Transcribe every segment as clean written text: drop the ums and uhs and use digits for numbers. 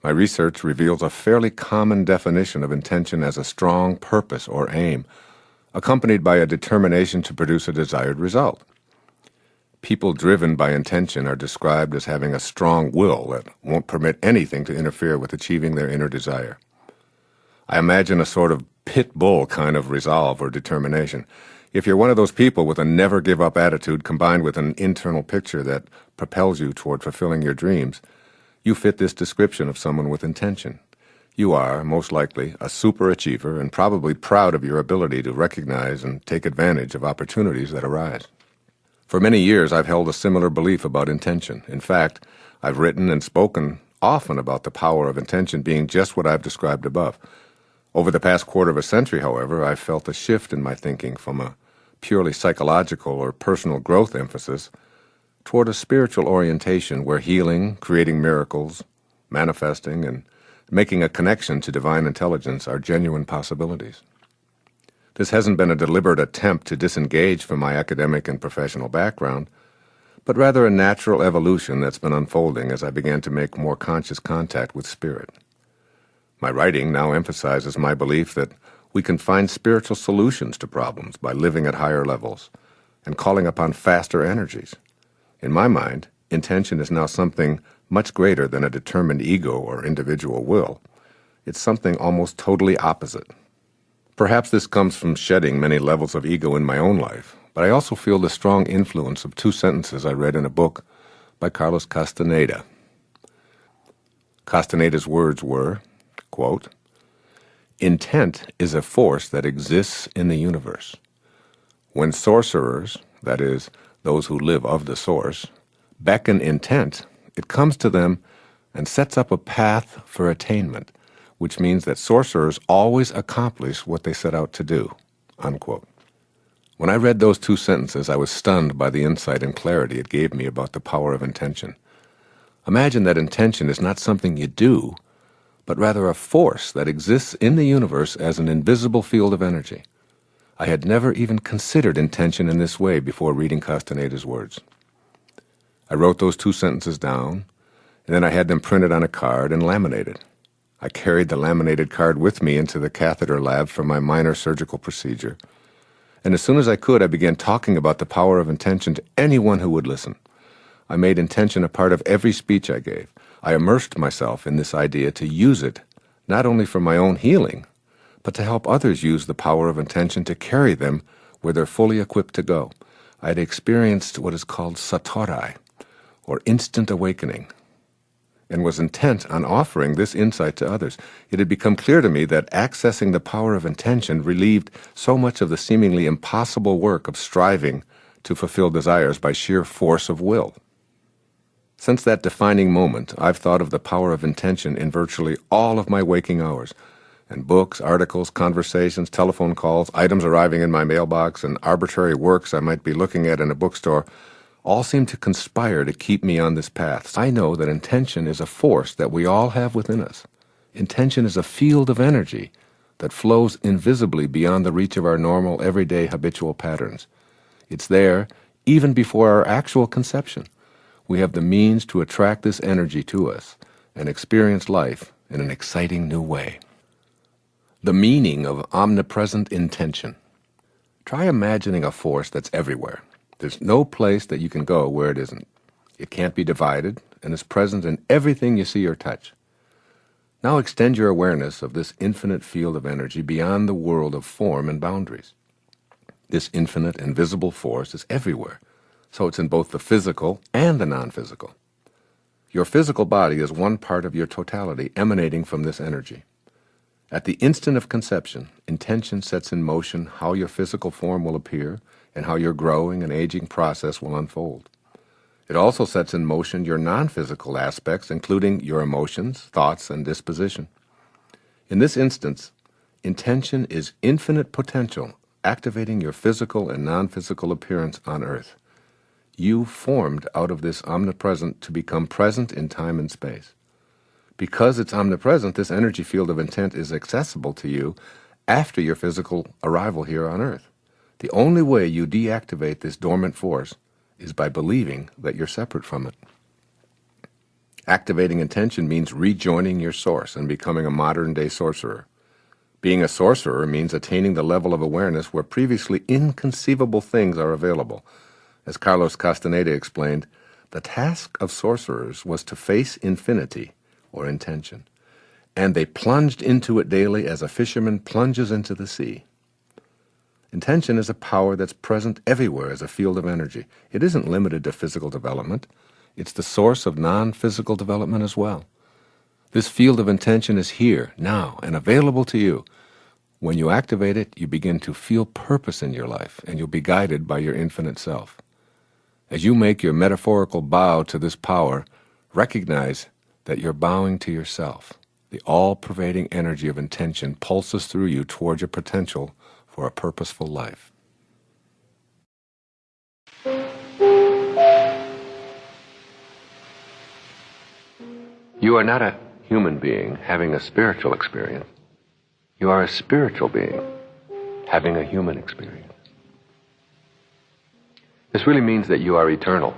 My research reveals a fairly common definition of intention as a strong purpose or aim, accompanied by a determination to produce a desired result. People driven by intention are described as having a strong will that won't permit anything to interfere with achieving their inner desire. I imagine a sort of pit bull kind of resolve or determination. If you're one of those people with a never-give-up attitude combined with an internal picture that propels you toward fulfilling your dreams, you fit this description of someone with intention. You are, most likely, a superachiever and probably proud of your ability to recognize and take advantage of opportunities that arise. For many years, I've held a similar belief about intention. In fact, I've written and spoken often about the power of intention being just what I've described above. Over the past quarter of a century, however, I've felt a shift in my thinking from a purely psychological or personal growth emphasis toward a spiritual orientation where healing, creating miracles, manifesting, and making a connection to divine intelligence are genuine possibilities. This hasn't been a deliberate attempt to disengage from my academic and professional background, but rather a natural evolution that's been unfolding as I began to make more conscious contact with spirit. My writing now emphasizes my belief that we can find spiritual solutions to problems by living at higher levels and calling upon faster energies. In my mind, intention is now something much greater than a determined ego or individual will. It's something almost totally opposite. Perhaps this comes from shedding many levels of ego in my own life, but I also feel the strong influence of two sentences I read in a book by Carlos Castaneda. Castaneda's words were, quote, "Intent is a force that exists in the universe. When sorcerers, that is, those who live of the source, beckon intent, it comes to them and sets up a path for attainment, which means that sorcerers always accomplish what they set out to do." Unquote. When I read those two sentences, I was stunned by the insight and clarity it gave me about the power of intention. Imagine that intention is not something you do, but rather a force that exists in the universe as an invisible field of energy. I had never even considered intention in this way before reading Castaneda's words. I wrote those two sentences down, and then I had them printed on a card and laminated. I carried the laminated card with me into the catheter lab for my minor surgical procedure, and as soon as I could, I began talking about the power of intention to anyone who would listen. I made intention a part of every speech I gave. I immersed myself in this idea to use it, not only for my own healing, but to help others use the power of intention to carry them where they're fully equipped to go. I had experienced what is called satori, or instant awakening, and was intent on offering this insight to others. It had become clear to me that accessing the power of intention relieved so much of the seemingly impossible work of striving to fulfill desires by sheer force of will. Since that defining moment, I've thought of the power of intention in virtually all of my waking hours, and books, articles, conversations, telephone calls, items arriving in my mailbox, and arbitrary works I might be looking at in a bookstore all seem to conspire to keep me on this path. I know that intention is a force that we all have within us. Intention is a field of energy that flows invisibly beyond the reach of our normal, everyday, habitual patterns. It's there even before our actual conception. We have the means to attract this energy to us and experience life in an exciting new way. The meaning of omnipresent intention. Try imagining a force that's everywhere. There's no place that you can go where it isn't. It can't be divided and is present in everything you see or touch. Now extend your awareness of this infinite field of energy beyond the world of form and boundaries. This infinite, invisible force is everywhere, so it's in both the physical and the non-physical. Your physical body is one part of your totality emanating from this energy. At the instant of conception, intention sets in motion how your physical form will appear and how your growing and aging process will unfold. It also sets in motion your non-physical aspects, including your emotions, thoughts, and disposition. In this instance, intention is infinite potential, activating your physical and non-physical appearance on Earth. You formed out of this omnipresent to become present in time and space. Because it's omnipresent, this energy field of intent is accessible to you after your physical arrival here on Earth. The only way you deactivate this dormant force is by believing that you're separate from it. Activating intention means rejoining your source and becoming a modern-day sorcerer. Being a sorcerer means attaining the level of awareness where previously inconceivable things are available. As Carlos Castaneda explained, the task of sorcerers was to face infinity, or intention, and they plunged into it daily as a fisherman plunges into the sea. Intention is a power that's present everywhere as a field of energy. It isn't limited to physical development. It's the source of non-physical development as well. This field of intention is here, now, and available to you. When you activate it, you begin to feel purpose in your life, and you'll be guided by your infinite self. As you make your metaphorical bow to this power, recognize that you're bowing to yourself. The all-pervading energy of intention pulses through you toward your potential for a purposeful life. You are not a human being having a spiritual experience. You are a spiritual being having a human experience. This really means that you are eternal,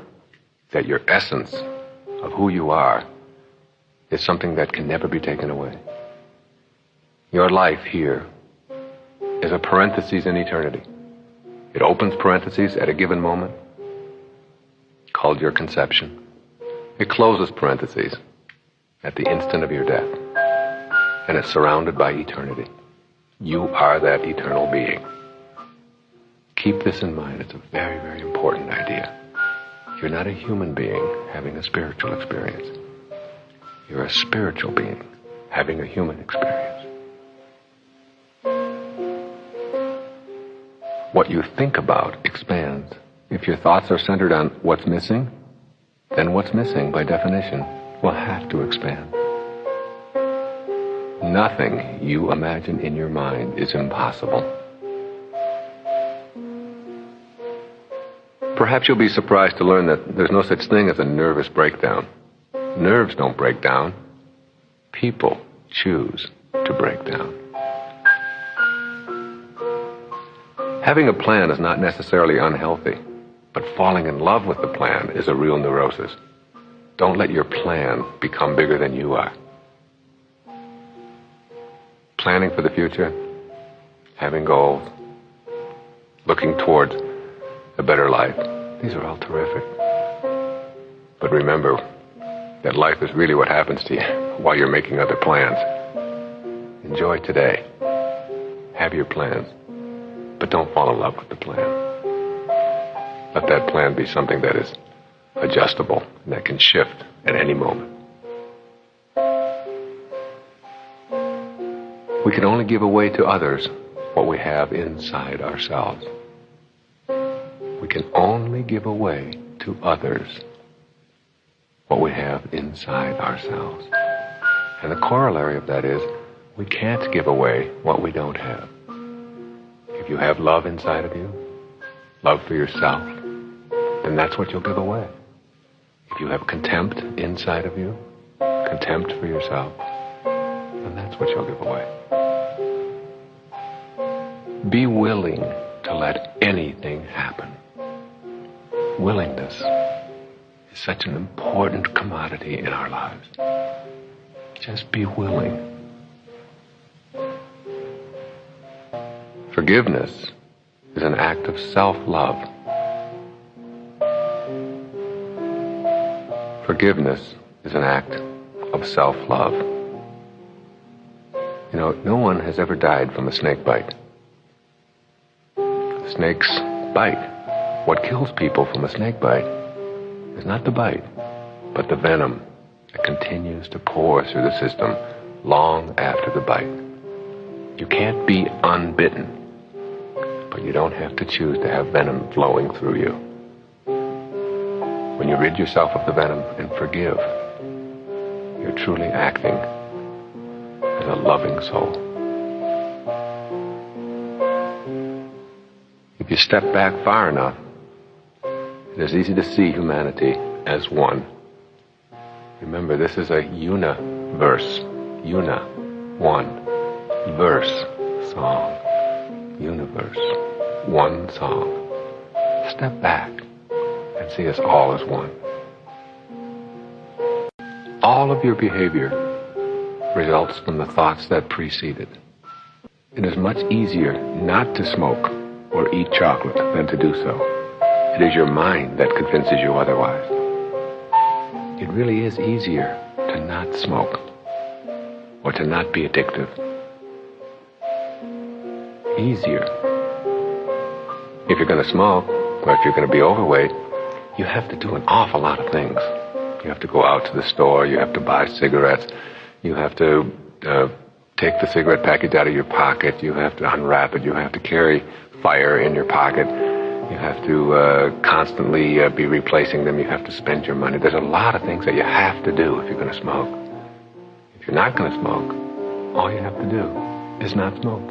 that your essence of who you are is something that can never be taken away. Your life here is a parenthesis in eternity. It opens parentheses at a given moment, called your conception. It closes parentheses at the instant of your death, and it's surrounded by eternity. You are that eternal being. Keep this in mind. It's a very, very important idea. You're not a human being having a spiritual experience. You're a spiritual being having a human experience. What you think about expands. If your thoughts are centered on what's missing, then what's missing, by definition, will have to expand. Nothing you imagine in your mind is impossible. Perhaps you'll be surprised to learn that there's no such thing as a nervous breakdown. Nerves don't break down. People choose to break down. Having a plan is not necessarily unhealthy, but falling in love with the plan is a real neurosis. Don't let your plan become bigger than you are. Planning for the future, having goals, looking towards a better life, these are all terrific. But remember that life is really what happens to you while you're making other plans. Enjoy today. Have your plans, but don't fall in love with the plan. Let that plan be something that is adjustable and that can shift at any moment. We can only give away to others what we have inside ourselves. We can only give away to others what we have inside ourselves. And the corollary of that is, we can't give away what we don't have. If you have love inside of you, love for yourself, then that's what you'll give away. If you have contempt inside of you, contempt for yourself, then that's what you'll give away. Be willing to let anything happen. Willingness is such an important commodity in our lives. Just be willing. Forgiveness is an act of self-love. Forgiveness is an act of self-love. You know, no one has ever died from a snake bite. Snakes bite. What kills people from a snake bite is not the bite, but the venom that continues to pour through the system long after the bite. You can't be unbitten, but you don't have to choose to have venom flowing through you. When you rid yourself of the venom and forgive, you're truly acting as a loving soul. If you step back far enough, it is easy to see humanity as one. Remember, this is a universe. One. Verse, song. Universe. One song. Step back and see us all as one. All of your behavior results from the thoughts that precede it. It is much easier not to smoke or eat chocolate than to do so. It is your mind that convinces you otherwise. It really is easier to not smoke or to not be addictive. Easier. If you're going to smoke or if you're going to be overweight, you have to do an awful lot of things. You have to go out to the store, you have to buy cigarettes, you have to take the cigarette package out of your pocket, you have to unwrap it, you have to carry fire in your pocket, you have to constantly be replacing them, you have to spend your money. There's a lot of things that you have to do if you're going to smoke. If you're not going to smoke, all you have to do is not smoke.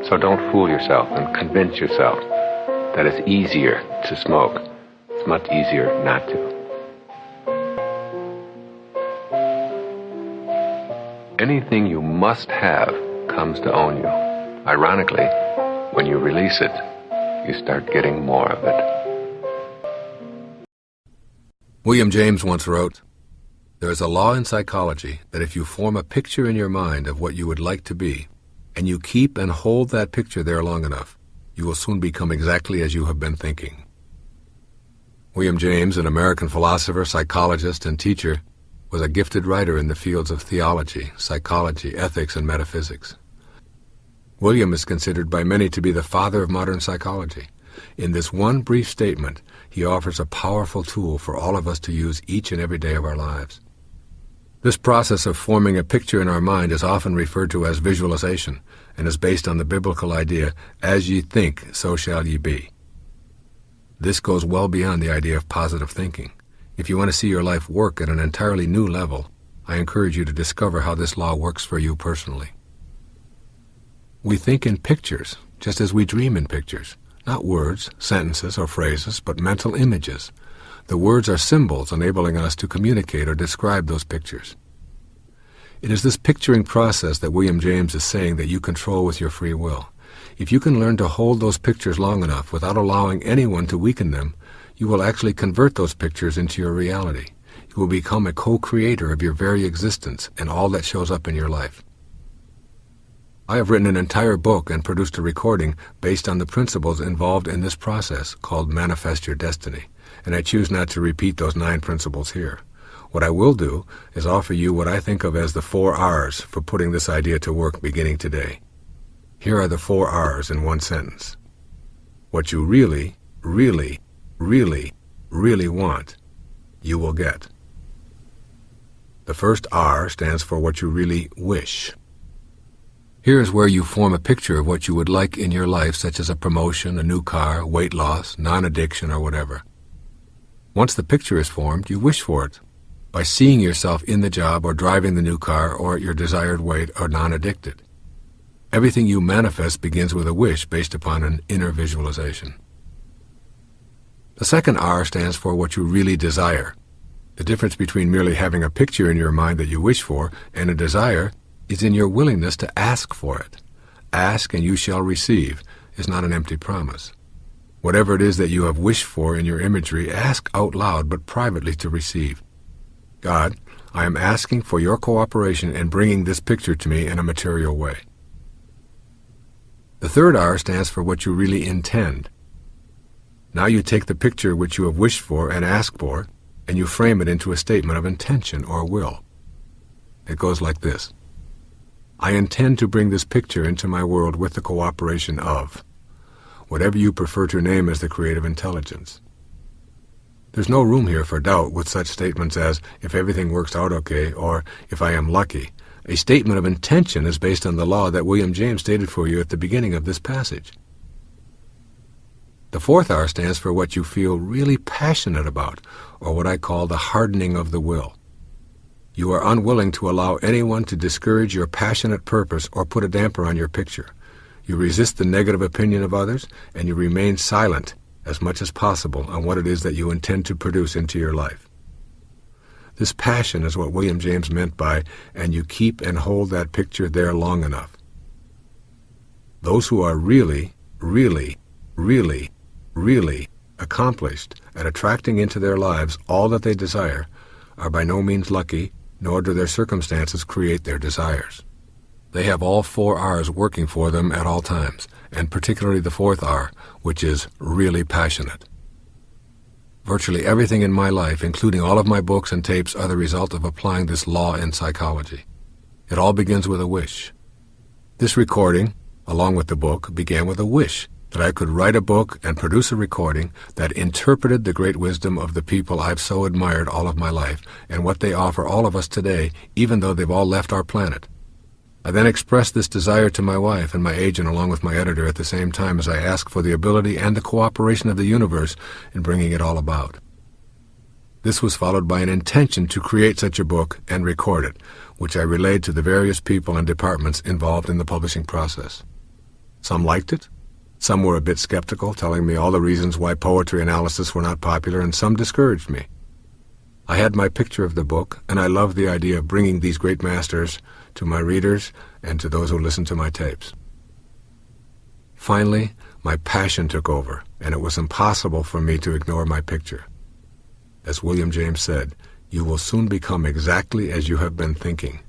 So don't fool yourself and convince yourself that it's easier to smoke. It's much easier not to. Anything you must have comes to own you. Ironically, when you release it, you start getting more of it. William James once wrote, "There is a law in psychology that if you form a picture in your mind of what you would like to be, and you keep and hold that picture there long enough, you will soon become exactly as you have been thinking." William James, an American philosopher, psychologist, and teacher, was a gifted writer in the fields of theology, psychology, ethics, and metaphysics. William is considered by many to be the father of modern psychology. In this one brief statement, he offers a powerful tool for all of us to use each and every day of our lives. This process of forming a picture in our mind is often referred to as visualization and is based on the biblical idea, "As ye think, so shall ye be." This goes well beyond the idea of positive thinking. If you want to see your life work at an entirely new level, I encourage you to discover how this law works for you personally. We think in pictures, just as we dream in pictures. Not words, sentences, or phrases, but mental images. The words are symbols enabling us to communicate or describe those pictures. It is this picturing process that William James is saying that you control with your free will. If you can learn to hold those pictures long enough without allowing anyone to weaken them, you will actually convert those pictures into your reality. You will become a co-creator of your very existence and all that shows up in your life. I have written an entire book and produced a recording based on the principles involved in this process called Manifest Your Destiny, and I choose not to repeat those 9 principles here. What I will do is offer you what I think of as the 4 R's for putting this idea to work beginning today. Here are the 4 R's in one sentence. What you really, really, really, really want, you will get. The first R stands for what you really wish. Here is where you form a picture of what you would like in your life, such as a promotion, a new car, weight loss, non-addiction, or whatever. Once the picture is formed, you wish for it by seeing yourself in the job or driving the new car or at your desired weight or non-addicted. Everything you manifest begins with a wish based upon an inner visualization. The second R stands for what you really desire. The difference between merely having a picture in your mind that you wish for and a desire is in your willingness to ask for it. Ask and you shall receive is not an empty promise. Whatever it is that you have wished for in your imagery, ask out loud but privately to receive. God, I am asking for your cooperation in bringing this picture to me in a material way. The third R stands for what you really intend. Now you take the picture which you have wished for and asked for, and you frame it into a statement of intention or will. It goes like this. I intend to bring this picture into my world with the cooperation of whatever you prefer to name as the creative intelligence. There's no room here for doubt with such statements as, if everything works out okay, or if I am lucky. A statement of intention is based on the law that William James stated for you at the beginning of this passage. The fourth R stands for what you feel really passionate about, or what I call the hardening of the will. You are unwilling to allow anyone to discourage your passionate purpose or put a damper on your picture. You resist the negative opinion of others, and you remain silent as much as possible on what it is that you intend to produce into your life. This passion is what William James meant by, and you keep and hold that picture there long enough. Those who are really, really, really, really accomplished at attracting into their lives all that they desire are by no means lucky, nor do their circumstances create their desires. They have all 4 R's working for them at all times, and particularly the 4th R, which is really passionate. Virtually everything in my life, including all of my books and tapes, are the result of applying this law in psychology. It all begins with a wish. This recording, along with the book, began with a wish that I could write a book and produce a recording that interpreted the great wisdom of the people I've so admired all of my life and what they offer all of us today, even though they've all left our planet. I then expressed this desire to my wife and my agent along with my editor at the same time as I asked for the ability and the cooperation of the universe in bringing it all about. This was followed by an intention to create such a book and record it, which I relayed to the various people and departments involved in the publishing process. Some liked it. Some were a bit skeptical, telling me all the reasons why poetry analysis were not popular, and some discouraged me. I had my picture of the book, and I loved the idea of bringing these great masters to my readers and to those who listen to my tapes. Finally, my passion took over, and it was impossible for me to ignore my picture. As William James said, "You will soon become exactly as you have been thinking."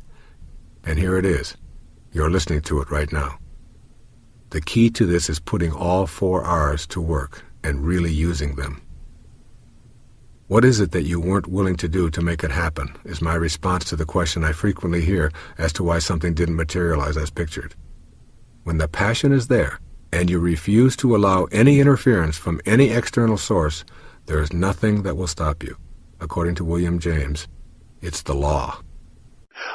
And here it is. You're listening to it right now. The key to this is putting all 4 R's to work and really using them. What is it that you weren't willing to do to make it happen, is my response to the question I frequently hear as to why something didn't materialize as pictured. When the passion is there, and you refuse to allow any interference from any external source, there is nothing that will stop you. According to William James, it's the law.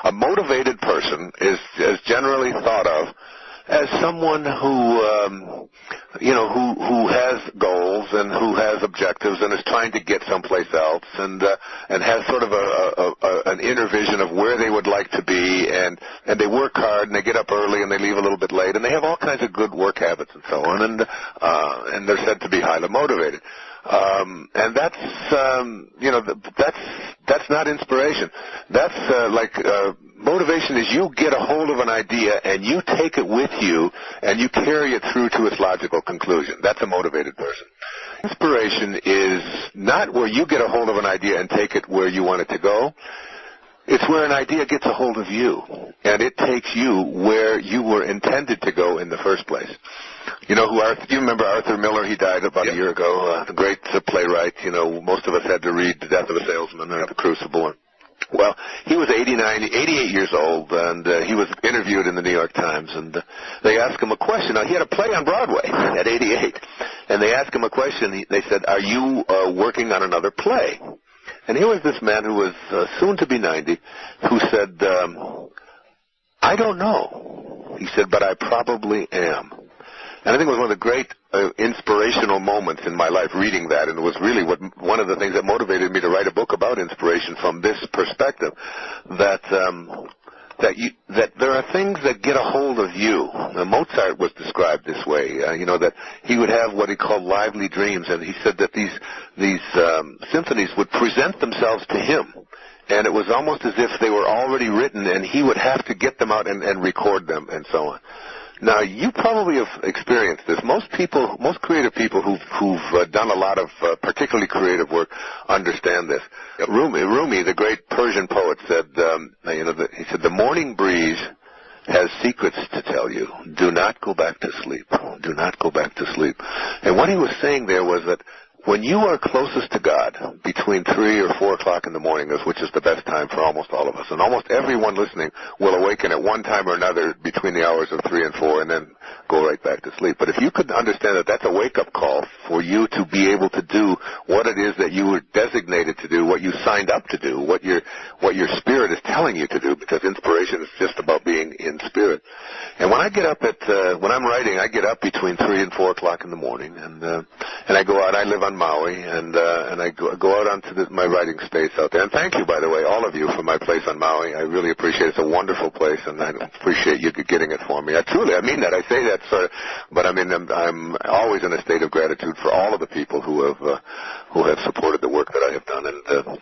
A motivated person is generally thought of as someone who has goals and who has objectives and is trying to get someplace else and has sort of an inner vision of where they would like to be, and they work hard and they get up early and they leave a little bit late and they have all kinds of good work habits and so on, and they're said to be highly motivated. And that's not inspiration. That's motivation is you get a hold of an idea and you take it with you and you carry it through to its logical conclusion. That's a motivated person. Inspiration is not where you get a hold of an idea and take it where you want it to go. It's where an idea gets a hold of you, and it takes you where you were intended to go in the first place. You remember Arthur Miller? He died about a year ago, the great playwright. Most of us had to read The Death of a Salesman or The Crucible. Well, he was 88 years old, and he was interviewed in the New York Times, and they asked him a question. Now, he had a play on Broadway at 88, and they asked him a question. They said, "Are you working on another play?" And here was this man who was soon to be 90, who said, "I don't know." He said, "But I probably am." And I think it was one of the great inspirational moments in my life reading that, and it was really one of the things that motivated me to write a book about inspiration from this perspective, that there are things that get a hold of you. Now, Mozart was described this way, that he would have what he called lively dreams, and he said that these symphonies would present themselves to him, and it was almost as if they were already written, and he would have to get them out and record them and so on. Now, you probably have experienced this. Most creative people who've done a lot of particularly creative work understand this. Rumi, the great Persian poet, said, he said, "The morning breeze has secrets to tell you. Do not go back to sleep. Do not go back to sleep." And what he was saying there was that when you are closest to God, between 3 or 4 o'clock in the morning, which is the best time for almost all of us, and almost everyone listening will awaken at one time or another between the hours of 3 and 4 and then go right back to sleep. But if you could understand that that's a wake-up call for you to be able to do what it is that you were designated to do, what you signed up to do, what your spirit is telling you to do, because inspiration is just about being in spirit. And when I get up when I'm writing, I get up between 3 and 4 o'clock in the morning, and I go out. I live on Maui, and I go out onto my writing space out there. And thank you, by the way, all of you, for my place on Maui. I really appreciate it. It's a wonderful place, and I appreciate you getting it for me. I mean that. I say that, but I'm always in a state of gratitude for all of the people who have supported the work that I have done. And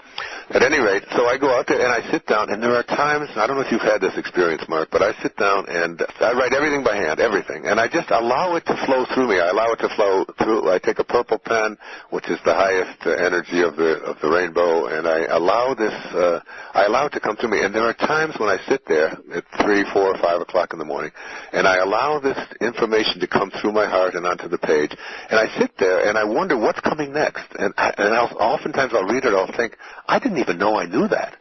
at any rate, so I go out there and I sit down, and there are times, I don't know if you've had this experience, Mark, but I sit down and I write everything by hand, everything, and I just allow it to flow through me. I allow it to flow through. I take a purple pen, which is the highest energy of the rainbow, and I allow it to come to me. And there are times when I sit there at 3, 4, 5 o'clock in the morning, and I allow this information to come through my heart and onto the page, and I sit there and I wonder what's coming next. And oftentimes I'll read it, I'll think, I didn't even know I knew that.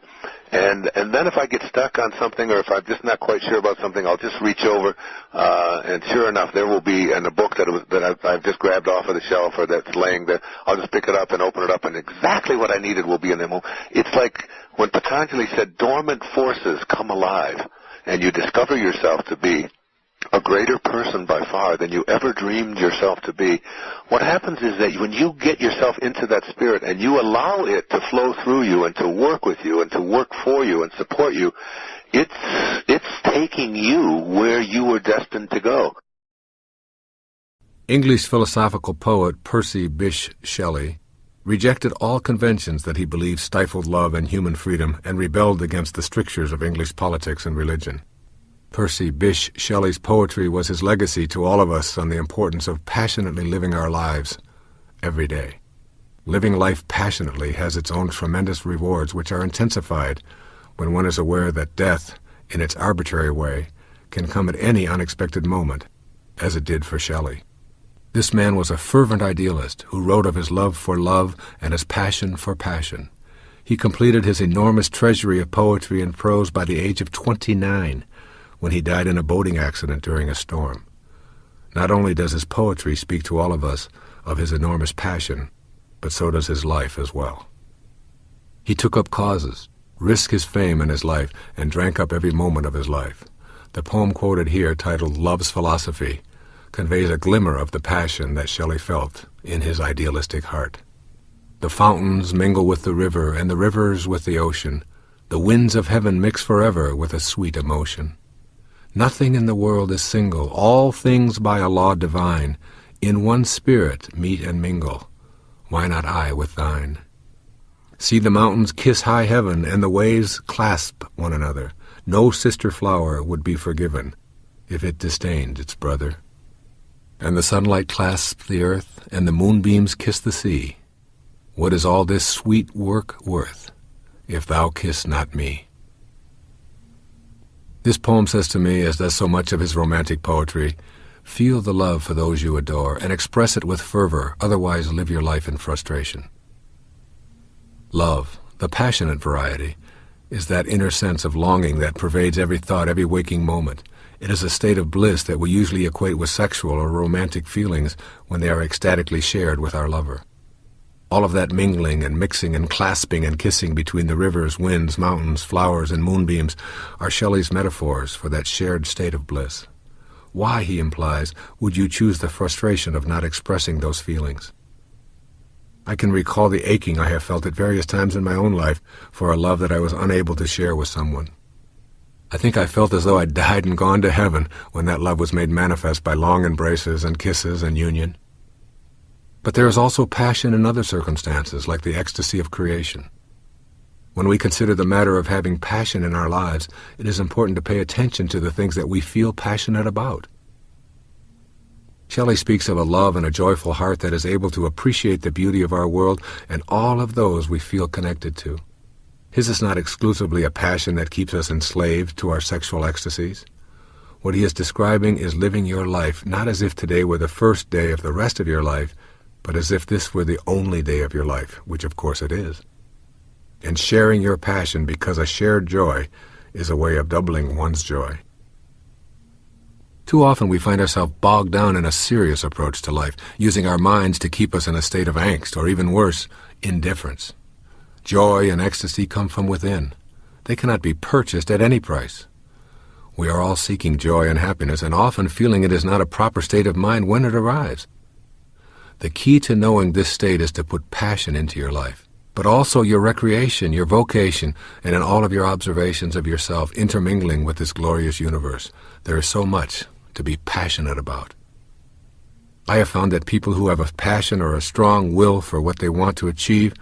And then if I get stuck on something, or if I'm just not quite sure about something, I'll just reach over, and sure enough, there will be in a book that I've just grabbed off of the shelf or that's laying there. I'll just pick it up and open it up, and exactly what I needed will be in there. It's like when Patanjali said, dormant forces come alive, and you discover yourself to be a greater person by far than you ever dreamed yourself to be. What happens is that when you get yourself into that spirit and you allow it to flow through you and to work with you and to work for you and support you, it's taking you where you were destined to go. English philosophical poet Percy Bysshe Shelley rejected all conventions that he believed stifled love and human freedom and rebelled against the strictures of English politics and religion. Percy Bysshe Shelley's poetry was his legacy to all of us on the importance of passionately living our lives every day. Living life passionately has its own tremendous rewards, which are intensified when one is aware that death, in its arbitrary way, can come at any unexpected moment, as it did for Shelley. This man was a fervent idealist who wrote of his love for love and his passion for passion. He completed his enormous treasury of poetry and prose by the age of 29, when he died in a boating accident during a storm. Not only does his poetry speak to all of us of his enormous passion, but so does his life as well. He took up causes, risked his fame and his life, and drank up every moment of his life. The poem quoted here, titled Love's Philosophy, conveys a glimmer of the passion that Shelley felt in his idealistic heart. The fountains mingle with the river, and the rivers with the ocean. The winds of heaven mix forever with a sweet emotion. Nothing in the world is single, all things by a law divine, in one spirit meet and mingle. Why not I with thine? See the mountains kiss high heaven, and the waves clasp one another. No sister flower would be forgiven if it disdained its brother. And the sunlight clasps the earth, and the moonbeams kiss the sea. What is all this sweet work worth, if thou kiss not me? This poem says to me, as does so much of his romantic poetry, feel the love for those you adore and express it with fervor, otherwise live your life in frustration. Love, the passionate variety, is that inner sense of longing that pervades every thought, every waking moment. It is a state of bliss that we usually equate with sexual or romantic feelings when they are ecstatically shared with our lover. All of that mingling and mixing and clasping and kissing between the rivers, winds, mountains, flowers, and moonbeams are Shelley's metaphors for that shared state of bliss. Why, he implies, would you choose the frustration of not expressing those feelings? I can recall the aching I have felt at various times in my own life for a love that I was unable to share with someone. I think I felt as though I'd died and gone to heaven when that love was made manifest by long embraces and kisses and union. But there is also passion in other circumstances, like the ecstasy of creation. When we consider the matter of having passion in our lives, it is important to pay attention to the things that we feel passionate about. Shelley speaks of a love and a joyful heart that is able to appreciate the beauty of our world and all of those we feel connected to. His is not exclusively a passion that keeps us enslaved to our sexual ecstasies. What he is describing is living your life not as if today were the first day of the rest of your life, but as if this were the only day of your life, which of course it is. And sharing your passion because a shared joy is a way of doubling one's joy. Too often we find ourselves bogged down in a serious approach to life, using our minds to keep us in a state of angst, or even worse, indifference. Joy and ecstasy come from within. They cannot be purchased at any price. We are all seeking joy and happiness, and often feeling it is not a proper state of mind when it arrives. The key to knowing this state is to put passion into your life, but also your recreation, your vocation, and in all of your observations of yourself intermingling with this glorious universe. There is so much to be passionate about. I have found that people who have a passion or a strong will for what they want to achieve,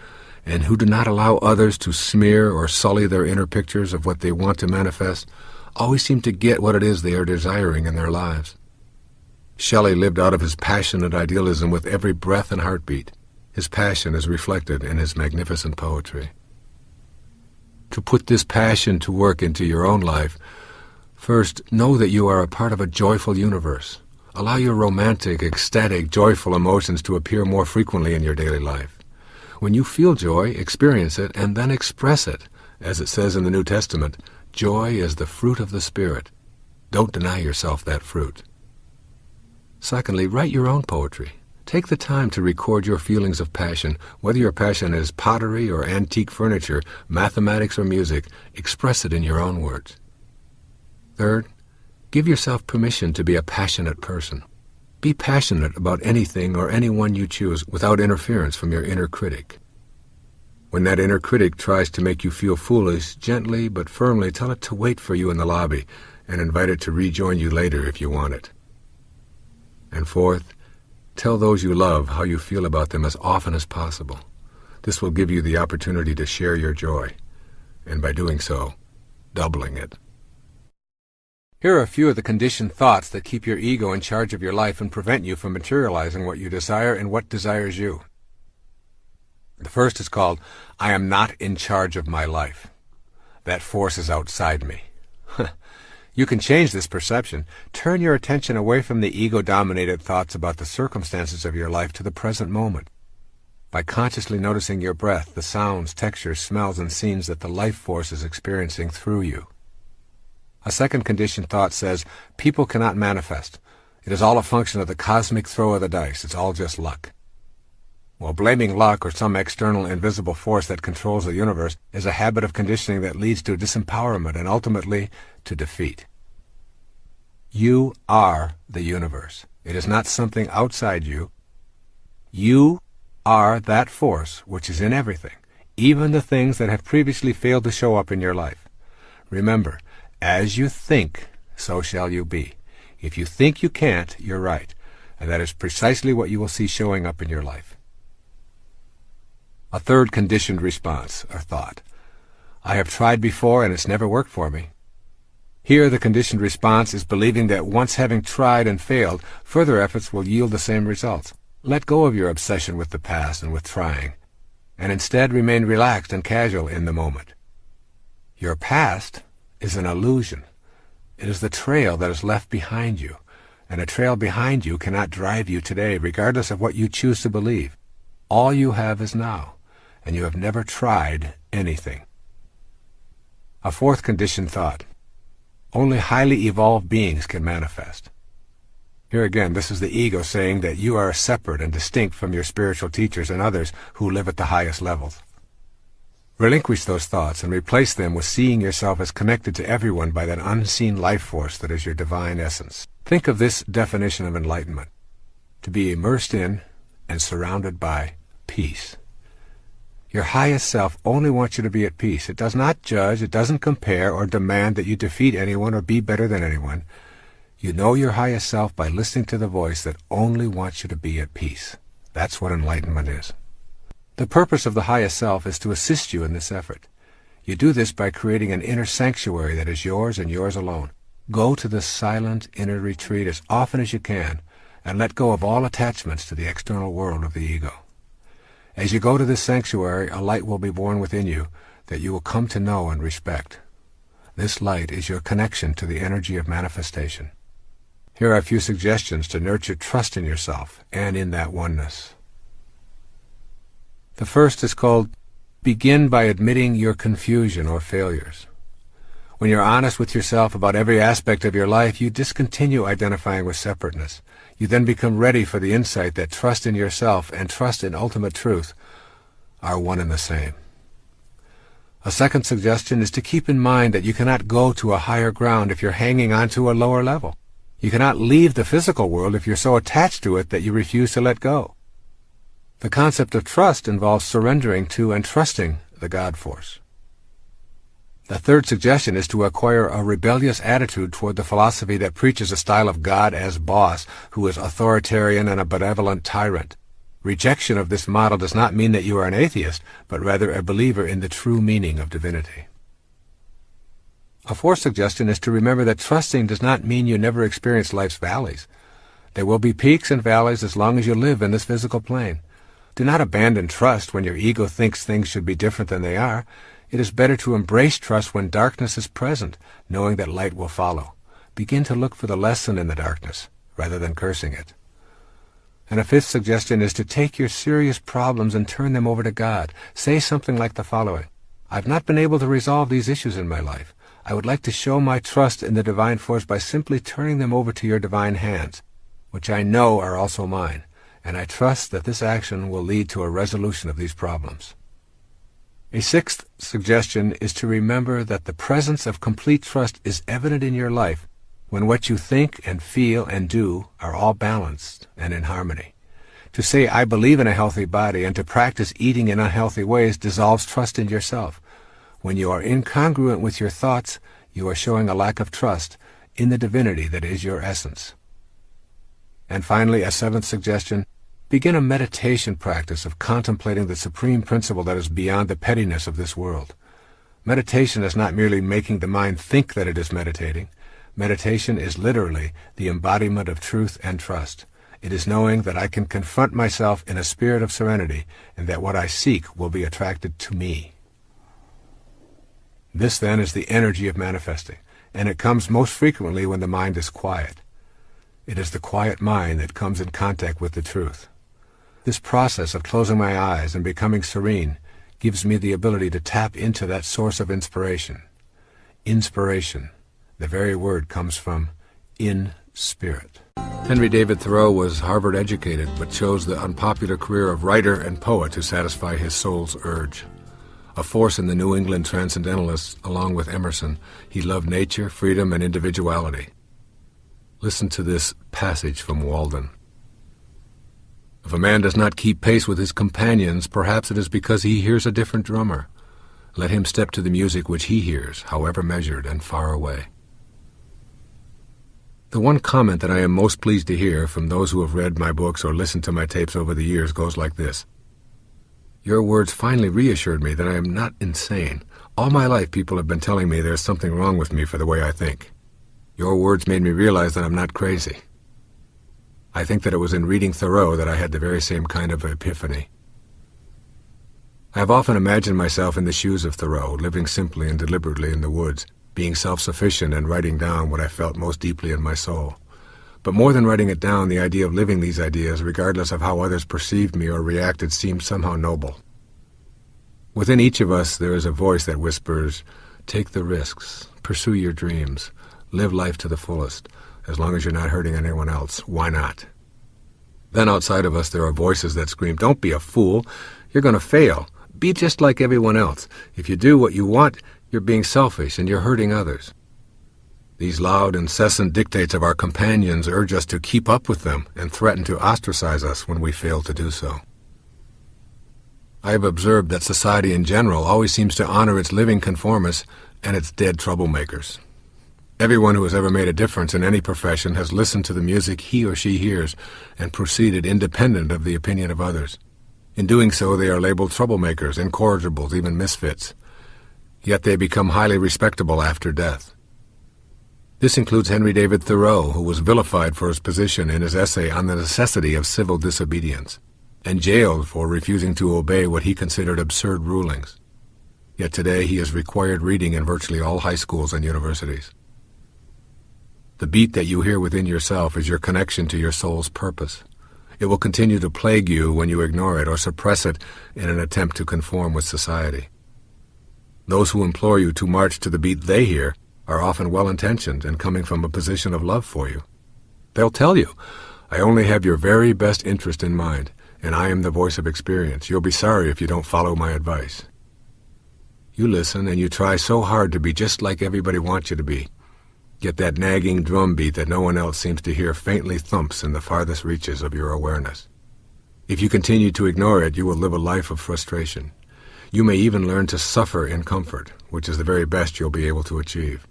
and who do not allow others to smear or sully their inner pictures of what they want to manifest, always seem to get what it is they are desiring in their lives. Shelley lived out of his passionate idealism with every breath and heartbeat. His passion is reflected in his magnificent poetry. To put this passion to work into your own life, first, know that you are a part of a joyful universe. Allow your romantic, ecstatic, joyful emotions to appear more frequently in your daily life. When you feel joy, experience it and then express it. As it says in the New Testament, joy is the fruit of the Spirit. Don't deny yourself that fruit. Secondly, write your own poetry. Take the time to record your feelings of passion. Whether your passion is pottery or antique furniture, mathematics or music, express it in your own words. Third, give yourself permission to be a passionate person. Be passionate about anything or anyone you choose without interference from your inner critic. When that inner critic tries to make you feel foolish, gently but firmly tell it to wait for you in the lobby and invite it to rejoin you later if you want it. And fourth, tell those you love how you feel about them as often as possible. This will give you the opportunity to share your joy, and by doing so, doubling it. Here are a few of the conditioned thoughts that keep your ego in charge of your life and prevent you from materializing what you desire and what desires you. The first is called, I am not in charge of my life. That force is outside me. You can change this perception. Turn your attention away from the ego-dominated thoughts about the circumstances of your life to the present moment. By consciously noticing your breath, the sounds, textures, smells, and scenes that the life force is experiencing through you. A second conditioned thought says, people cannot manifest. It is all a function of the cosmic throw of the dice. It's all just luck. Well, blaming luck or some external invisible force that controls the universe is a habit of conditioning that leads to disempowerment and ultimately to defeat. You are the universe. It is not something outside you. You are that force which is in everything, even the things that have previously failed to show up in your life. Remember, as you think, so shall you be. If you think you can't, you're right, and that is precisely what you will see showing up in your life. A third conditioned response, or thought. I have tried before and it's never worked for me. Here the conditioned response is believing that once having tried and failed, further efforts will yield the same results. Let go of your obsession with the past and with trying, and instead remain relaxed and casual in the moment. Your past is an illusion. It is the trail that is left behind you, and a trail behind you cannot drive you today, regardless of what you choose to believe. All you have is now, and you have never tried anything. A fourth conditioned thought. Only highly evolved beings can manifest. Here again, this is the ego saying that you are separate and distinct from your spiritual teachers and others who live at the highest levels. Relinquish those thoughts and replace them with seeing yourself as connected to everyone by that unseen life force that is your divine essence. Think of this definition of enlightenment: to be immersed in and surrounded by peace. Your highest self only wants you to be at peace. It does not judge, it doesn't compare or demand that you defeat anyone or be better than anyone. You know your highest self by listening to the voice that only wants you to be at peace. That's what enlightenment is. The purpose of the highest self is to assist you in this effort. You do this by creating an inner sanctuary that is yours and yours alone. Go to this silent inner retreat as often as you can and let go of all attachments to the external world of the ego. As you go to this sanctuary, a light will be born within you that you will come to know and respect. This light is your connection to the energy of manifestation. Here are a few suggestions to nurture trust in yourself and in that oneness. The first is called, begin by admitting your confusion or failures. When you're honest with yourself about every aspect of your life, you discontinue identifying with separateness. You then become ready for the insight that trust in yourself and trust in ultimate truth are one and the same. A second suggestion is to keep in mind that you cannot go to a higher ground if you're hanging on to a lower level. You cannot leave the physical world if you're so attached to it that you refuse to let go. The concept of trust involves surrendering to and trusting the God force. The third suggestion is to acquire a rebellious attitude toward the philosophy that preaches a style of God as boss, who is authoritarian and a benevolent tyrant. Rejection of this model does not mean that you are an atheist, but rather a believer in the true meaning of divinity. A fourth suggestion is to remember that trusting does not mean you never experience life's valleys. There will be peaks and valleys as long as you live in this physical plane. Do not abandon trust when your ego thinks things should be different than they are. It is better to embrace trust when darkness is present, knowing that light will follow. Begin to look for the lesson in the darkness, rather than cursing it. And a fifth suggestion is to take your serious problems and turn them over to God. Say something like the following: I've not been able to resolve these issues in my life. I would like to show my trust in the divine force by simply turning them over to your divine hands, which I know are also mine, and I trust that this action will lead to a resolution of these problems. A sixth suggestion is to remember that the presence of complete trust is evident in your life when what you think and feel and do are all balanced and in harmony. To say, I believe in a healthy body, and to practice eating in unhealthy ways dissolves trust in yourself. When you are incongruent with your thoughts, you are showing a lack of trust in the divinity that is your essence. And finally, a seventh suggestion: begin a meditation practice of contemplating the supreme principle that is beyond the pettiness of this world. Meditation is not merely making the mind think that it is meditating. Meditation is literally the embodiment of truth and trust. It is knowing that I can confront myself in a spirit of serenity, and that what I seek will be attracted to me. This, then, is the energy of manifesting, and it comes most frequently when the mind is quiet. It is the quiet mind that comes in contact with the truth. This process of closing my eyes and becoming serene gives me the ability to tap into that source of inspiration. Inspiration, the very word comes from in spirit. Henry David Thoreau was Harvard educated, but chose the unpopular career of writer and poet to satisfy his soul's urge. A force in the New England Transcendentalists, along with Emerson, he loved nature, freedom, and individuality. Listen to this passage from Walden. If a man does not keep pace with his companions, perhaps it is because he hears a different drummer. Let him step to the music which he hears, however measured and far away. The one comment that I am most pleased to hear from those who have read my books or listened to my tapes over the years goes like this: Your words finally reassured me that I am not insane. All my life people have been telling me there's something wrong with me for the way I think. Your words made me realize that I'm not crazy. I think that it was in reading Thoreau that I had the very same kind of epiphany. I have often imagined myself in the shoes of Thoreau, living simply and deliberately in the woods, being self-sufficient and writing down what I felt most deeply in my soul. But more than writing it down, the idea of living these ideas, regardless of how others perceived me or reacted, seemed somehow noble. Within each of us there is a voice that whispers, take the risks, pursue your dreams, live life to the fullest. As long as you're not hurting anyone else, why not? Then outside of us there are voices that scream, don't be a fool, you're going to fail. Be just like everyone else. If you do what you want, you're being selfish and you're hurting others. These loud, incessant dictates of our companions urge us to keep up with them and threaten to ostracize us when we fail to do so. I have observed that society in general always seems to honor its living conformists and its dead troublemakers. Everyone who has ever made a difference in any profession has listened to the music he or she hears and proceeded independent of the opinion of others. In doing so, they are labeled troublemakers, incorrigibles, even misfits. Yet they become highly respectable after death. This includes Henry David Thoreau, who was vilified for his position in his essay on the necessity of civil disobedience, and jailed for refusing to obey what he considered absurd rulings. Yet today he is required reading in virtually all high schools and universities. The beat that you hear within yourself is your connection to your soul's purpose. It will continue to plague you when you ignore it or suppress it in an attempt to conform with society. Those who implore you to march to the beat they hear are often well-intentioned and coming from a position of love for you. They'll tell you, I only have your very best interest in mind, and I am the voice of experience. You'll be sorry if you don't follow my advice. You listen and you try so hard to be just like everybody wants you to be. Yet that nagging drumbeat that no one else seems to hear faintly thumps in the farthest reaches of your awareness. If you continue to ignore it, you will live a life of frustration. You may even learn to suffer in comfort, which is the very best you'll be able to achieve.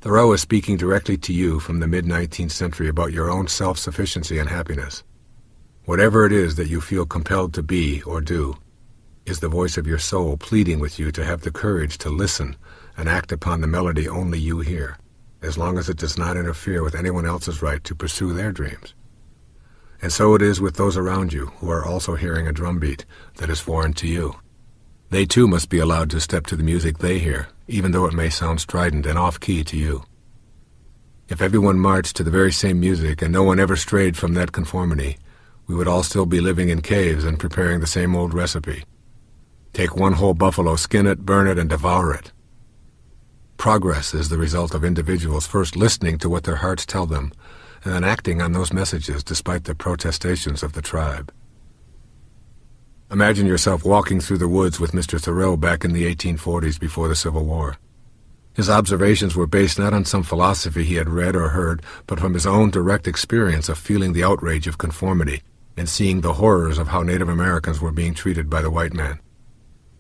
Thoreau is speaking directly to you from the mid-19th century about your own self-sufficiency and happiness. Whatever it is that you feel compelled to be or do is the voice of your soul pleading with you to have the courage to listen and act upon the melody only you hear, as long as it does not interfere with anyone else's right to pursue their dreams. And so it is with those around you who are also hearing a drum beat that is foreign to you. They too must be allowed to step to the music they hear, even though it may sound strident and off-key to you. If everyone marched to the very same music and no one ever strayed from that conformity, we would all still be living in caves and preparing the same old recipe. Take one whole buffalo, skin it, burn it, and devour it. Progress is the result of individuals first listening to what their hearts tell them, and then acting on those messages despite the protestations of the tribe. Imagine yourself walking through the woods with Mr. Thoreau back in the 1840s before the Civil War. His observations were based not on some philosophy he had read or heard, but from his own direct experience of feeling the outrage of conformity and seeing the horrors of how Native Americans were being treated by the white man.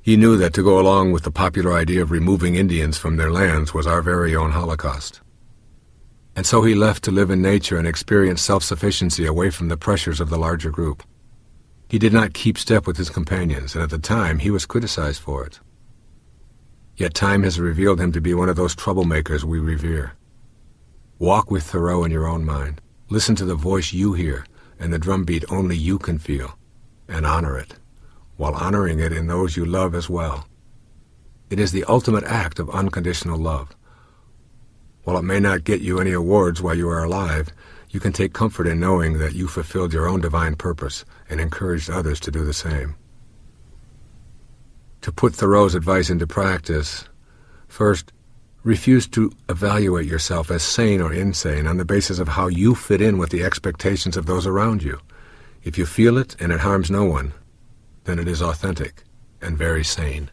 He knew that to go along with the popular idea of removing Indians from their lands was our very own Holocaust. And so he left to live in nature and experience self-sufficiency away from the pressures of the larger group. He did not keep step with his companions, and at the time he was criticized for it. Yet time has revealed him to be one of those troublemakers we revere. Walk with Thoreau in your own mind. Listen to the voice you hear and the drumbeat only you can feel, and honor it, while honoring it in those you love as well. It is the ultimate act of unconditional love. While it may not get you any awards while you are alive, you can take comfort in knowing that you fulfilled your own divine purpose and encouraged others to do the same. To put Thoreau's advice into practice, first, refuse to evaluate yourself as sane or insane on the basis of how you fit in with the expectations of those around you. If you feel it and it harms no one, then it is authentic and very sane.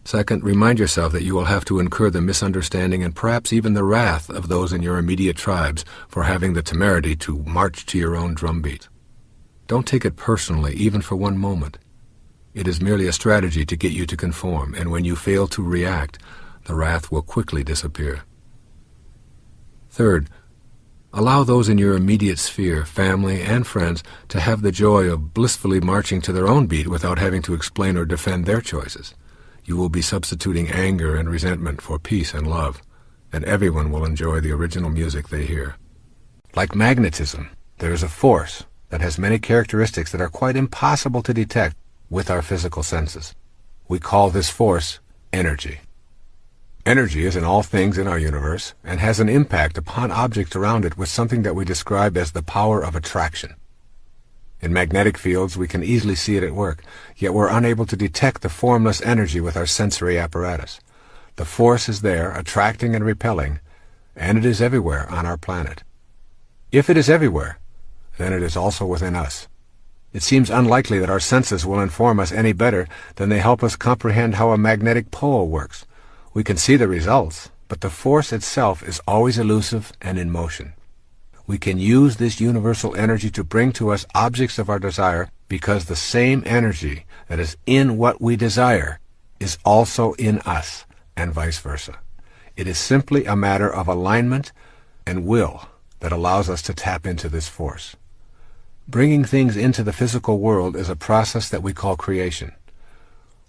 Second, remind yourself that you will have to incur the misunderstanding and perhaps even the wrath of those in your immediate tribes for having the temerity to march to your own drumbeat. Don't take it personally, even for one moment. It is merely a strategy to get you to conform, and when you fail to react, the wrath will quickly disappear. Third, allow those in your immediate sphere, family and friends, to have the joy of blissfully marching to their own beat without having to explain or defend their choices. You will be substituting anger and resentment for peace and love, and everyone will enjoy the original music they hear. Like magnetism, there is a force that has many characteristics that are quite impossible to detect with our physical senses. We call this force energy. Energy is in all things in our universe and has an impact upon objects around it with something that we describe as the power of attraction. In magnetic fields, we can easily see it at work, yet we're unable to detect the formless energy with our sensory apparatus. The force is there, attracting and repelling, and it is everywhere on our planet. If it is everywhere, then it is also within us. It seems unlikely that our senses will inform us any better than they help us comprehend how a magnetic pole works. We can see the results, but the force itself is always elusive and in motion. We can use this universal energy to bring to us objects of our desire because the same energy that is in what we desire is also in us, and vice versa. It is simply a matter of alignment and will that allows us to tap into this force. Bringing things into the physical world is a process that we call creation.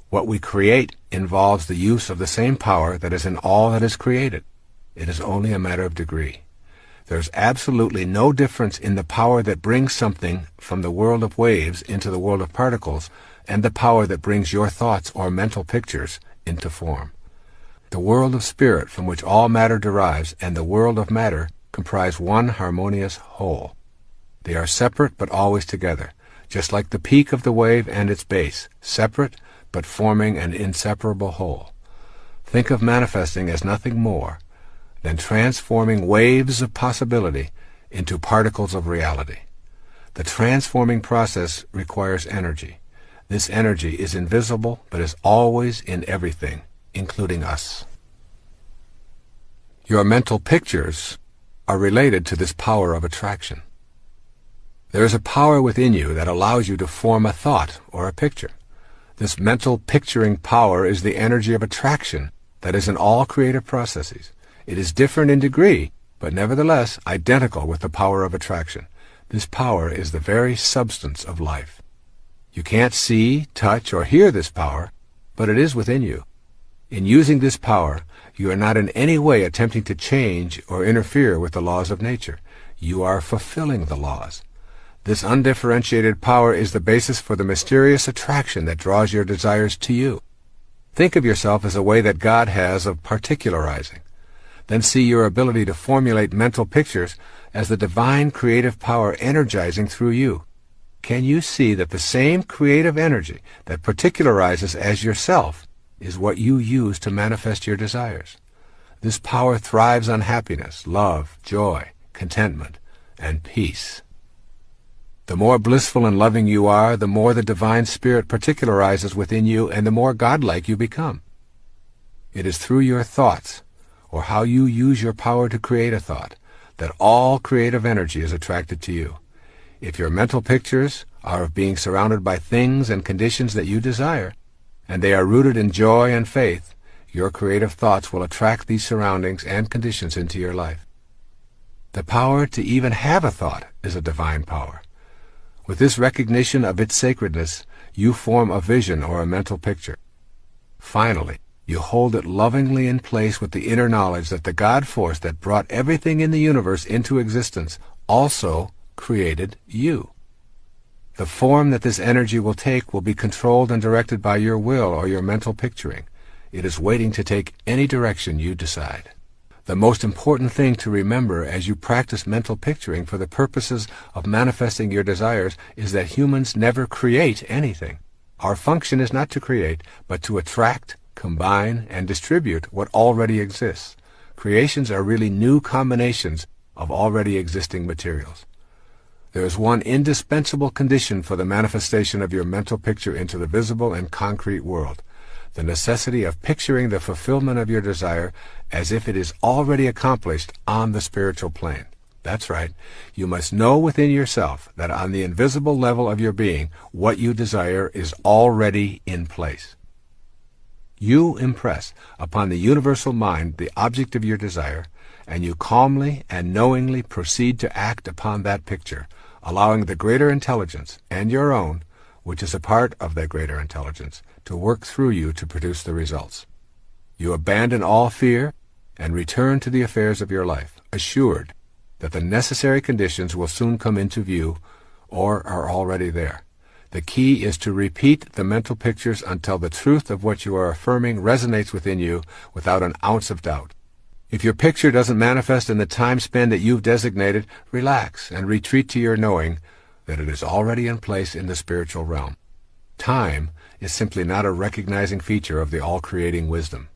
What we create involves the use of the same power that is in all that is created. It is only a matter of degree. There's absolutely no difference in the power that brings something from the world of waves into the world of particles and the power that brings your thoughts or mental pictures into form. The world of spirit from which all matter derives and the world of matter comprise one harmonious whole. They are separate but always together, just like the peak of the wave and its base, separate but forming an inseparable whole. Think of manifesting as nothing more than transforming waves of possibility into particles of reality. The transforming process requires energy. This energy is invisible but is always in everything, including us. Your mental pictures are related to this power of attraction. There is a power within you that allows you to form a thought or a picture. This mental picturing power is the energy of attraction that is in all creative processes. It is different in degree, but nevertheless identical with the power of attraction. This power is the very substance of life. You can't see, touch, or hear this power, but it is within you. In using this power, you are not in any way attempting to change or interfere with the laws of nature. You are fulfilling the laws. This undifferentiated power is the basis for the mysterious attraction that draws your desires to you. Think of yourself as a way that God has of particularizing. Then see your ability to formulate mental pictures as the divine creative power energizing through you. Can you see that the same creative energy that particularizes as yourself is what you use to manifest your desires? This power thrives on happiness, love, joy, contentment, and peace. The more blissful and loving you are, the more the divine spirit particularizes within you and the more godlike you become. It is through your thoughts, or how you use your power to create a thought, that all creative energy is attracted to you. If your mental pictures are of being surrounded by things and conditions that you desire, and they are rooted in joy and faith, your creative thoughts will attract these surroundings and conditions into your life. The power to even have a thought is a divine power. With this recognition of its sacredness, you form a vision or a mental picture. Finally, you hold it lovingly in place with the inner knowledge that the God force that brought everything in the universe into existence also created you. The form that this energy will take will be controlled and directed by your will or your mental picturing. It is waiting to take any direction you decide. The most important thing to remember as you practice mental picturing for the purposes of manifesting your desires is that humans never create anything. Our function is not to create, but to attract, combine, and distribute what already exists. Creations are really new combinations of already existing materials. There is one indispensable condition for the manifestation of your mental picture into the visible and concrete world: the necessity of picturing the fulfillment of your desire as if it is already accomplished on the spiritual plane. That's right. You must know within yourself that on the invisible level of your being, what you desire is already in place. You impress upon the universal mind the object of your desire, and you calmly and knowingly proceed to act upon that picture, allowing the greater intelligence, and your own, which is a part of that greater intelligence, to work through you to produce the results. You abandon all fear and return to the affairs of your life, assured that the necessary conditions will soon come into view or are already there. The key is to repeat the mental pictures until the truth of what you are affirming resonates within you without an ounce of doubt. If your picture doesn't manifest in the time span that you've designated, relax and retreat to your knowing that it is already in place in the spiritual realm. Time is simply not a recognizing feature of the all-creating wisdom.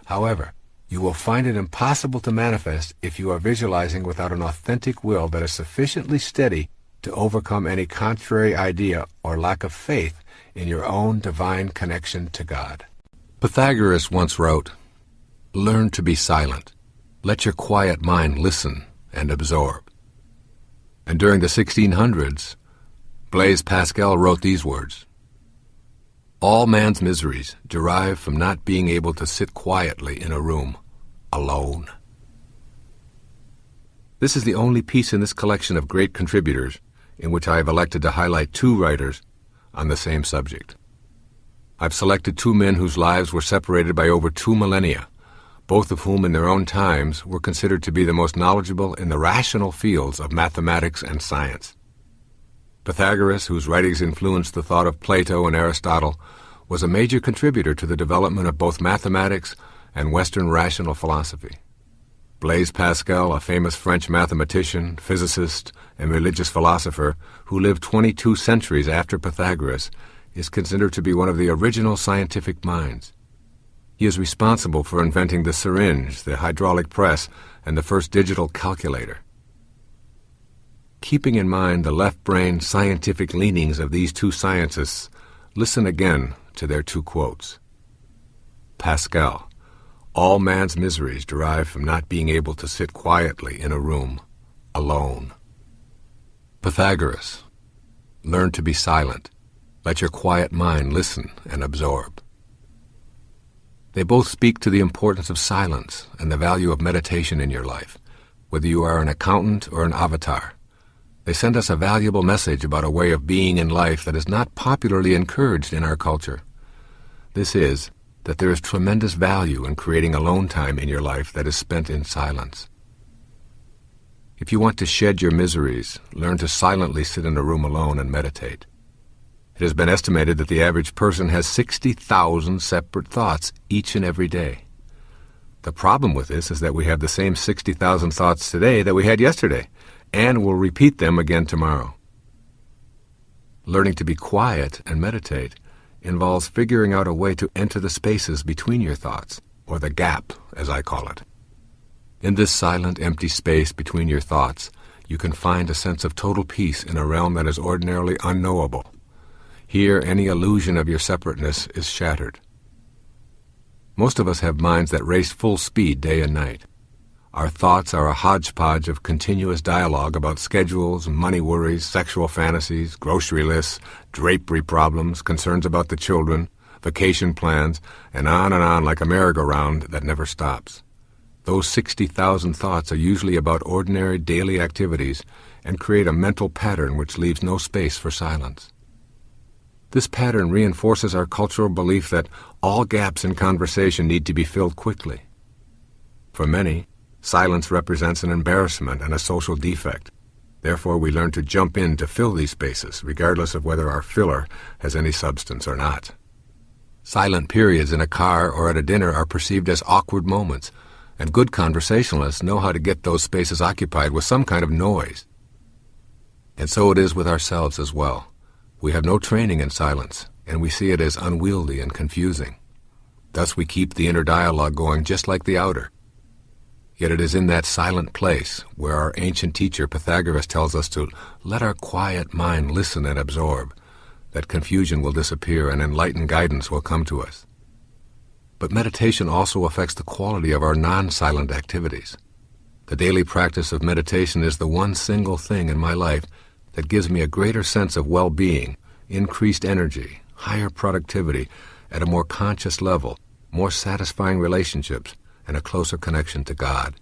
However, you will find it impossible to manifest if you are visualizing without an authentic will that is sufficiently steady to overcome any contrary idea or lack of faith in your own divine connection to God. Pythagoras once wrote, "Learn to be silent. Let your quiet mind listen and absorb." And during the 1600s, Blaise Pascal wrote these words, "All man's miseries derive from not being able to sit quietly in a room, alone." This is the only piece in this collection of great contributors in which I have elected to highlight two writers on the same subject. I've selected two men whose lives were separated by over 2 millennia, both of whom in their own times were considered to be the most knowledgeable in the rational fields of mathematics and science. Pythagoras, whose writings influenced the thought of Plato and Aristotle, was a major contributor to the development of both mathematics and Western rational philosophy. Blaise Pascal, a famous French mathematician, physicist, and religious philosopher who lived 22 centuries after Pythagoras, is considered to be one of the original scientific minds. He is responsible for inventing the syringe, the hydraulic press, and the first digital calculator. Keeping in mind the left-brain scientific leanings of these two scientists, listen again to their two quotes. Pascal, "All man's miseries derive from not being able to sit quietly in a room, alone." Pythagoras, "Learn to be silent. Let your quiet mind listen and absorb." They both speak to the importance of silence and the value of meditation in your life, whether you are an accountant or an avatar. They send us a valuable message about a way of being in life that is not popularly encouraged in our culture. This is that there is tremendous value in creating alone time in your life that is spent in silence. If you want to shed your miseries, learn to silently sit in a room alone and meditate. It has been estimated that the average person has 60,000 separate thoughts each and every day. The problem with this is that we have the same 60,000 thoughts today that we had yesterday, and will repeat them again tomorrow. Learning to be quiet and meditate involves figuring out a way to enter the spaces between your thoughts, or the gap, as I call it. In this silent, empty space between your thoughts, you can find a sense of total peace in a realm that is ordinarily unknowable. Here, any illusion of your separateness is shattered. Most of us have minds that race full speed day and night. Our thoughts are a hodgepodge of continuous dialogue about schedules, money worries, sexual fantasies, grocery lists, drapery problems, concerns about the children, vacation plans, and on like a merry-go-round that never stops. Those 60,000 thoughts are usually about ordinary daily activities and create a mental pattern which leaves no space for silence. This pattern reinforces our cultural belief that all gaps in conversation need to be filled quickly. For many, silence represents an embarrassment and a social defect. Therefore, we learn to jump in to fill these spaces, regardless of whether our filler has any substance or not. Silent periods in a car or at a dinner are perceived as awkward moments, and good conversationalists know how to get those spaces occupied with some kind of noise. And so it is with ourselves as well. We have no training in silence, and we see it as unwieldy and confusing. Thus we keep the inner dialogue going just like the outer. Yet it is in that silent place where our ancient teacher Pythagoras tells us to let our quiet mind listen and absorb, that confusion will disappear and enlightened guidance will come to us. But meditation also affects the quality of our non-silent activities. The daily practice of meditation is the one single thing in my life that gives me a greater sense of well-being, increased energy, higher productivity, at a more conscious level, more satisfying relationships, and a closer connection to God.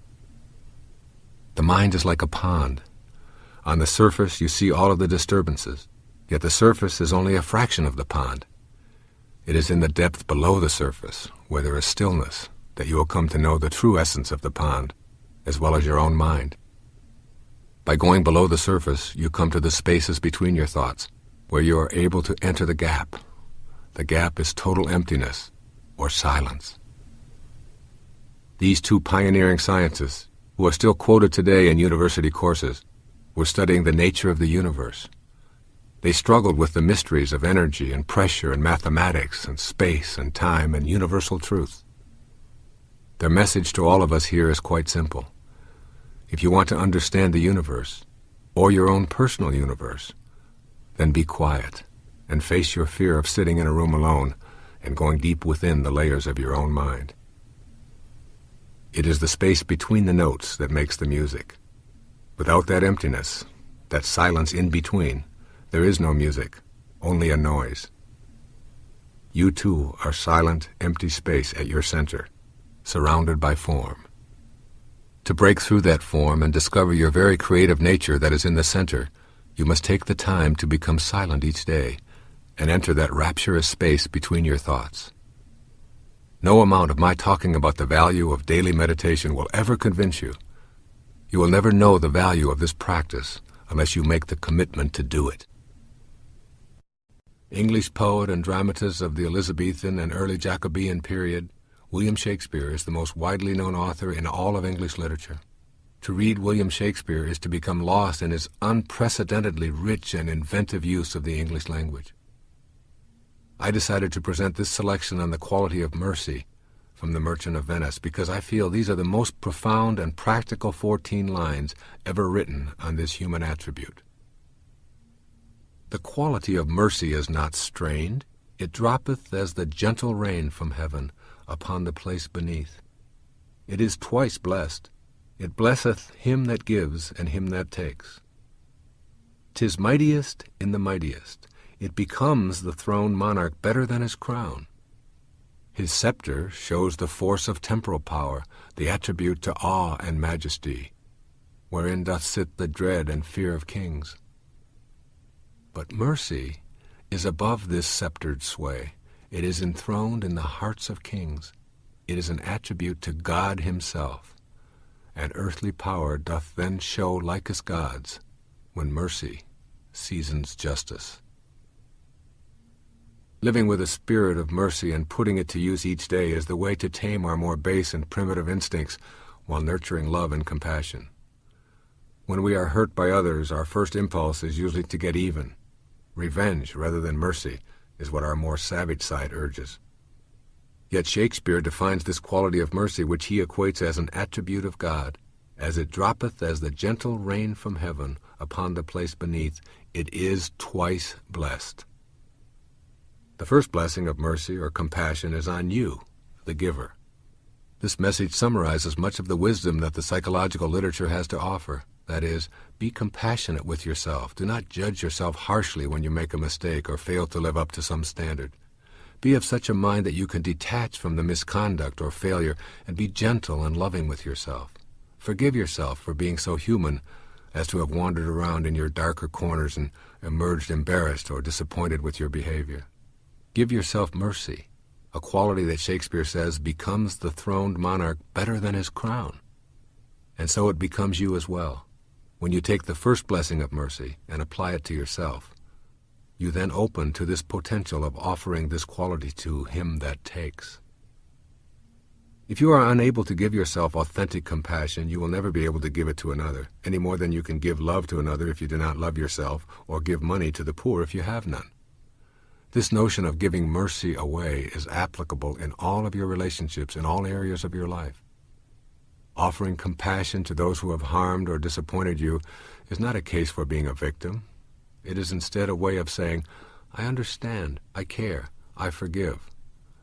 The mind is like a pond. On the surface you see all of the disturbances, yet the surface is only a fraction of the pond. It is in the depth below the surface, where there is stillness, that you will come to know the true essence of the pond, as well as your own mind. By going below the surface, you come to the spaces between your thoughts, where you are able to enter the gap. The gap is total emptiness, or silence. These two pioneering scientists, who are still quoted today in university courses, were studying the nature of the universe. They struggled with the mysteries of energy and pressure and mathematics and space and time and universal truth. Their message to all of us here is quite simple. If you want to understand the universe, or your own personal universe, then be quiet and face your fear of sitting in a room alone and going deep within the layers of your own mind. It is the space between the notes that makes the music. Without that emptiness, that silence in between, there is no music, only a noise. You too are silent, empty space at your center, surrounded by form. To break through that form and discover your very creative nature that is in the center, you must take the time to become silent each day and enter that rapturous space between your thoughts. No amount of my talking about the value of daily meditation will ever convince you. You will never know the value of this practice unless you make the commitment to do it. English poet and dramatist of the Elizabethan and early Jacobean period, William Shakespeare is the most widely known author in all of English literature. To read William Shakespeare is to become lost in his unprecedentedly rich and inventive use of the English language. I decided to present this selection on the quality of mercy from The Merchant of Venice because I feel these are the most profound and practical 14 lines ever written on this human attribute. The quality of mercy is not strained. It droppeth as the gentle rain from heaven upon the place beneath. It is twice blessed. It blesseth him that gives and him that takes. 'Tis mightiest in the mightiest. It becomes the throned monarch better than his crown. His scepter shows the force of temporal power, the attribute to awe and majesty, wherein doth sit the dread and fear of kings. But mercy is above this sceptered sway. It is enthroned in the hearts of kings. It is an attribute to God himself. and earthly power doth then show like as God's, when mercy seasons justice. Living with a spirit of mercy and putting it to use each day is the way to tame our more base and primitive instincts while nurturing love and compassion. When we are hurt by others, our first impulse is usually to get even. Revenge rather than mercy is what our more savage side urges. Yet Shakespeare defines this quality of mercy, which he equates as an attribute of God, as it droppeth as the gentle rain from heaven upon the place beneath, it is twice blessed. The first blessing of mercy or compassion is on you, the giver. This message summarizes much of the wisdom that the psychological literature has to offer. That is, be compassionate with yourself. Do not judge yourself harshly when you make a mistake or fail to live up to some standard. Be of such a mind that you can detach from the misconduct or failure and be gentle and loving with yourself. Forgive yourself for being so human as to have wandered around in your darker corners and emerged embarrassed or disappointed with your behavior. Give yourself mercy, a quality that Shakespeare says becomes the throned monarch better than his crown. And so it becomes you as well. When you take the first blessing of mercy and apply it to yourself, you then open to this potential of offering this quality to him that takes. If you are unable to give yourself authentic compassion, you will never be able to give it to another, any more than you can give love to another if you do not love yourself, or give money to the poor if you have none. This notion of giving mercy away is applicable in all of your relationships, in all areas of your life. Offering compassion to those who have harmed or disappointed you is not a case for being a victim. It is instead a way of saying, I understand, I care, I forgive,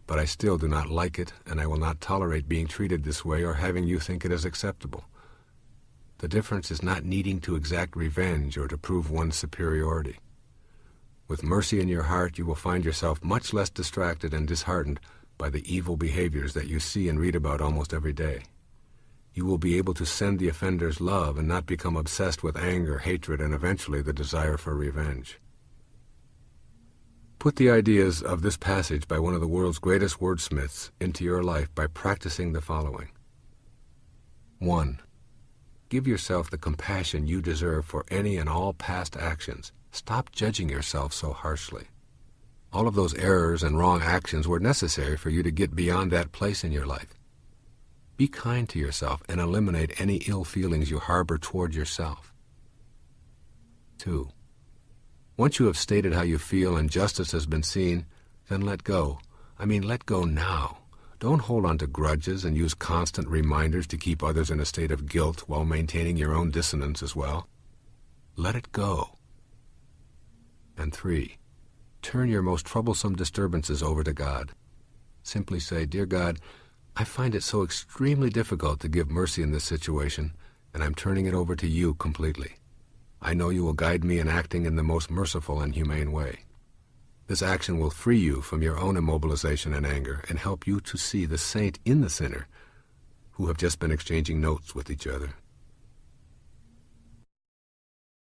but I still do not like it, and I will not tolerate being treated this way or having you think it is acceptable. The difference is not needing to exact revenge or to prove one's superiority. With mercy in your heart, you will find yourself much less distracted and disheartened by the evil behaviors that you see and read about almost every day. You will be able to send the offender's love and not become obsessed with anger, hatred, and eventually the desire for revenge. Put the ideas of this passage by one of the world's greatest wordsmiths into your life by practicing the following. 1. Give yourself the compassion you deserve for any and all past actions. Stop judging yourself so harshly. All of those errors and wrong actions were necessary for you to get beyond that place in your life. Be kind to yourself and eliminate any ill feelings you harbor toward yourself. 2. Once you have stated how you feel and justice has been seen, then let go. Let go now. Don't hold on to grudges and use constant reminders to keep others in a state of guilt while maintaining your own dissonance as well. Let it go. And 3. Turn your most troublesome disturbances over to God. Simply say, Dear God, I find it so extremely difficult to give mercy in this situation, and I'm turning it over to you completely. I know you will guide me in acting in the most merciful and humane way. This action will free you from your own immobilization and anger and help you to see the saint in the sinner who have just been exchanging notes with each other.